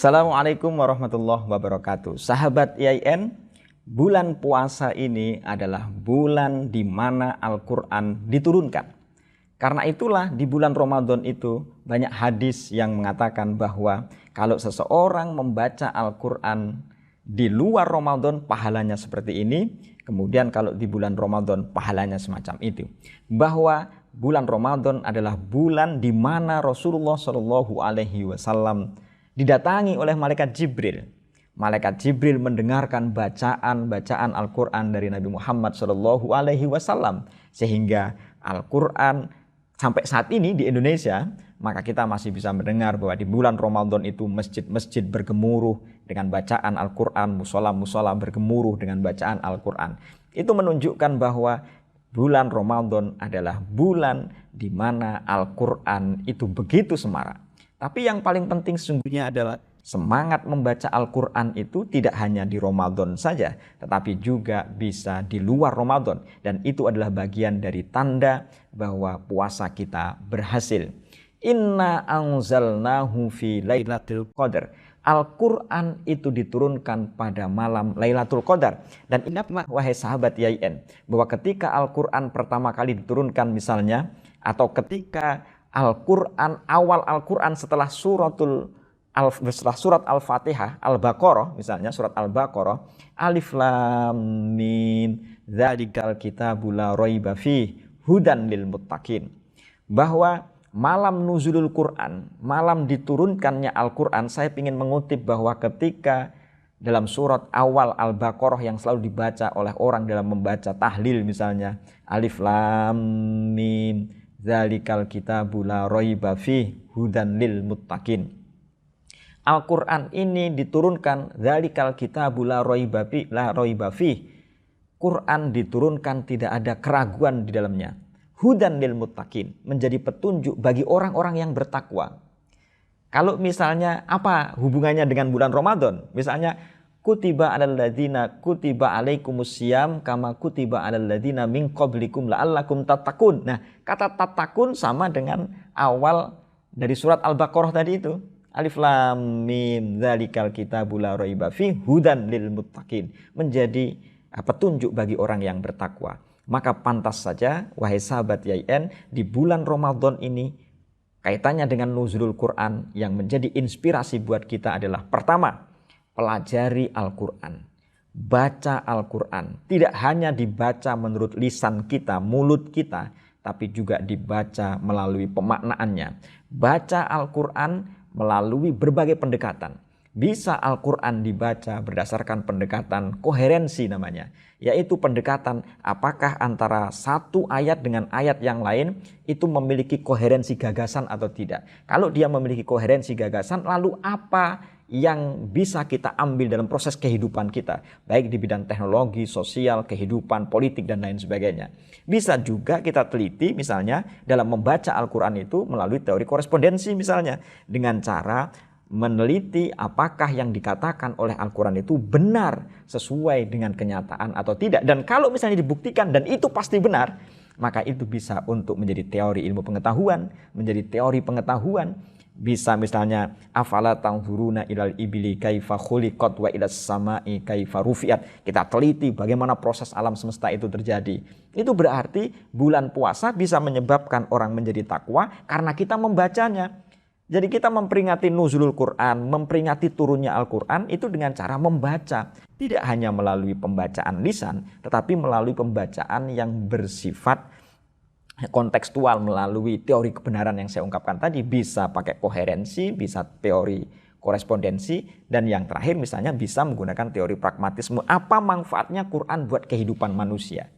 Assalamualaikum warahmatullahi wabarakatuh. Sahabat IAIN, bulan puasa ini adalah bulan di mana Al-Quran diturunkan. Karena itulah di bulan Ramadan itu banyak hadis yang mengatakan bahwa kalau seseorang membaca Al-Quran di luar Ramadan pahalanya seperti ini. Kemudian kalau di bulan Ramadan pahalanya semacam itu. Bahwa bulan Ramadan adalah bulan di mana Rasulullah SAW didatangi oleh malaikat Jibril. Malaikat Jibril mendengarkan bacaan Al-Quran dari Nabi Muhammad SAW. Sehingga Al-Quran sampai saat ini di Indonesia, maka kita masih bisa mendengar bahwa di bulan Ramadan itu masjid-masjid bergemuruh dengan bacaan Al-Quran, musola-musola bergemuruh dengan bacaan Al-Quran. Itu menunjukkan bahwa bulan Ramadan adalah bulan di mana Al-Quran itu begitu semarak. Tapi yang paling penting sesungguhnya adalah semangat membaca Al-Quran itu tidak hanya di Ramadan saja, tetapi juga bisa di luar Ramadan. Dan itu adalah bagian dari tanda bahwa puasa kita berhasil. Inna anzalnahu fi lailatul qadar. Al-Quran itu diturunkan pada malam Lailatul Qadar. Dan ingatlah wahai sahabat IAIN, bahwa ketika Al-Quran pertama kali diturunkan misalnya, atau ketika Al-Quran, awal Al-Quran setelah surat Al-Fatihah, Al-Baqarah misalnya, surat Al-Baqarah, Alif Lam Mim, Dzalikal kitabu la raiba fihi, hudan lil muttaqin. Bahwa malam nuzulul Quran, malam diturunkannya Al-Quran, saya ingin mengutip bahwa ketika dalam surat awal Al-Baqarah yang selalu dibaca oleh orang dalam membaca tahlil misalnya, Alif Lam Mim, Dzalikal kitabu la raiba fihi hudan lil muttaqin. Al-Quran ini diturunkan, Dzalikal kitabu la raiba fihi. Quran diturunkan tidak ada keraguan di dalamnya. Hudan lil muttaqin, menjadi petunjuk bagi orang-orang yang bertakwa. Kalau misalnya apa hubungannya dengan bulan Ramadan? Misalnya kutiba alal ladzina kutiba alaikumusiyam kama kutiba alal ladzina min qablikum la'allakum tattaqun. Nah, kata tattaqun sama dengan awal dari surat Al-Baqarah tadi itu. Alif Lam Mim, Dzalikal kitabu la raiba fihi hudan lil muttaqin. Menjadi petunjuk bagi orang yang bertakwa. Maka pantas saja wahai sahabat IAIN, di bulan Ramadan ini kaitannya dengan nuzulul Quran yang menjadi inspirasi buat kita adalah pertama, pelajari Al-Quran, baca Al-Quran. Tidak hanya dibaca menurut lisan kita, mulut kita, tapi juga dibaca melalui pemaknaannya. Baca Al-Quran melalui berbagai pendekatan. Bisa Al-Quran dibaca berdasarkan pendekatan koherensi namanya. Yaitu pendekatan apakah antara satu ayat dengan ayat yang lain itu memiliki koherensi gagasan atau tidak. Kalau dia memiliki koherensi gagasan, lalu apa yang bisa kita ambil dalam proses kehidupan kita, baik di bidang teknologi, sosial, kehidupan, politik, dan lain sebagainya. Bisa juga kita teliti misalnya dalam membaca Al-Quran itu melalui teori korespondensi misalnya, dengan cara meneliti apakah yang dikatakan oleh Al-Quran itu benar sesuai dengan kenyataan atau tidak. Dan kalau misalnya dibuktikan dan itu pasti benar, maka itu bisa untuk menjadi teori ilmu pengetahuan, menjadi teori pengetahuan. Bisa misalnya afala tanzuruna ilal ibili kaifa khuliqat wa ilas samai kaifa rufiat. Kita teliti bagaimana proses alam semesta itu terjadi. Itu berarti bulan puasa bisa menyebabkan orang menjadi takwa karena kita membacanya. Jadi kita memperingati nuzulul Quran, memperingati turunnya Al-Quran itu dengan cara membaca. Tidak hanya melalui pembacaan lisan, tetapi melalui pembacaan yang bersifat kontekstual melalui teori kebenaran yang saya ungkapkan tadi. Bisa pakai koherensi, bisa teori korespondensi, dan yang terakhir misalnya bisa menggunakan teori pragmatisme. Apa manfaatnya Quran buat kehidupan manusia?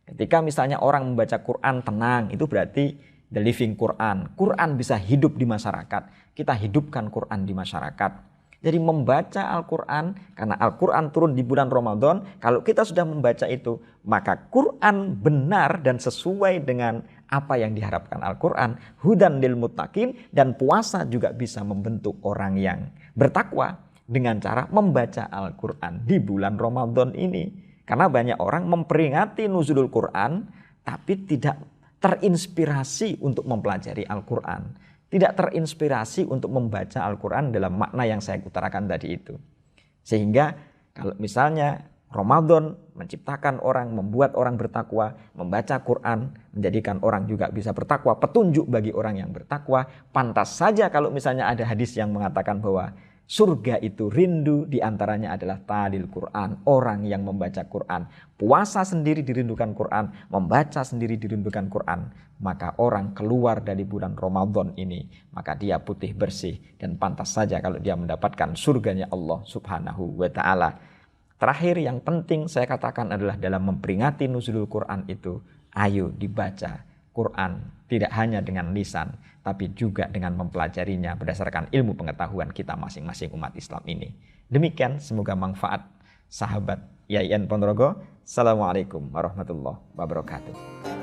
Ketika misalnya orang membaca Quran tenang, itu berarti the living Quran. Quran bisa hidup di masyarakat. Kita hidupkan Quran di masyarakat. Jadi membaca Al-Quran, karena Al-Quran turun di bulan Ramadan, kalau kita sudah membaca itu, maka Quran benar dan sesuai dengan apa yang diharapkan Al-Quran. Hudan lil muttaqin, dan puasa juga bisa membentuk orang yang bertakwa dengan cara membaca Al-Quran di bulan Ramadan ini. Karena banyak orang memperingati nuzulul Quran, tapi tidak terinspirasi untuk mempelajari Al-Quran. tidak terinspirasi untuk membaca Al-Quran dalam makna yang saya utarakan tadi itu. Sehingga kalau misalnya Ramadan menciptakan orang, membuat orang bertakwa, membaca Quran, menjadikan orang juga bisa bertakwa, petunjuk bagi orang yang bertakwa. Pantas saja kalau misalnya ada hadis yang mengatakan bahwa surga itu rindu, diantaranya adalah talil Quran, orang yang membaca Quran. Puasa sendiri dirindukan Quran, membaca sendiri dirindukan Quran. Maka orang keluar dari bulan Ramadan ini, maka dia putih bersih dan pantas saja kalau dia mendapatkan surganya Allah Subhanahu wa ta'ala. Terakhir yang penting saya katakan adalah dalam memperingati nuzulul Quran itu, ayo dibaca Quran tidak hanya dengan lisan, tapi juga dengan mempelajarinya berdasarkan ilmu pengetahuan kita masing-masing umat Islam ini. Demikian, semoga manfaat sahabat YIN Ponorogo. Assalamualaikum warahmatullahi wabarakatuh.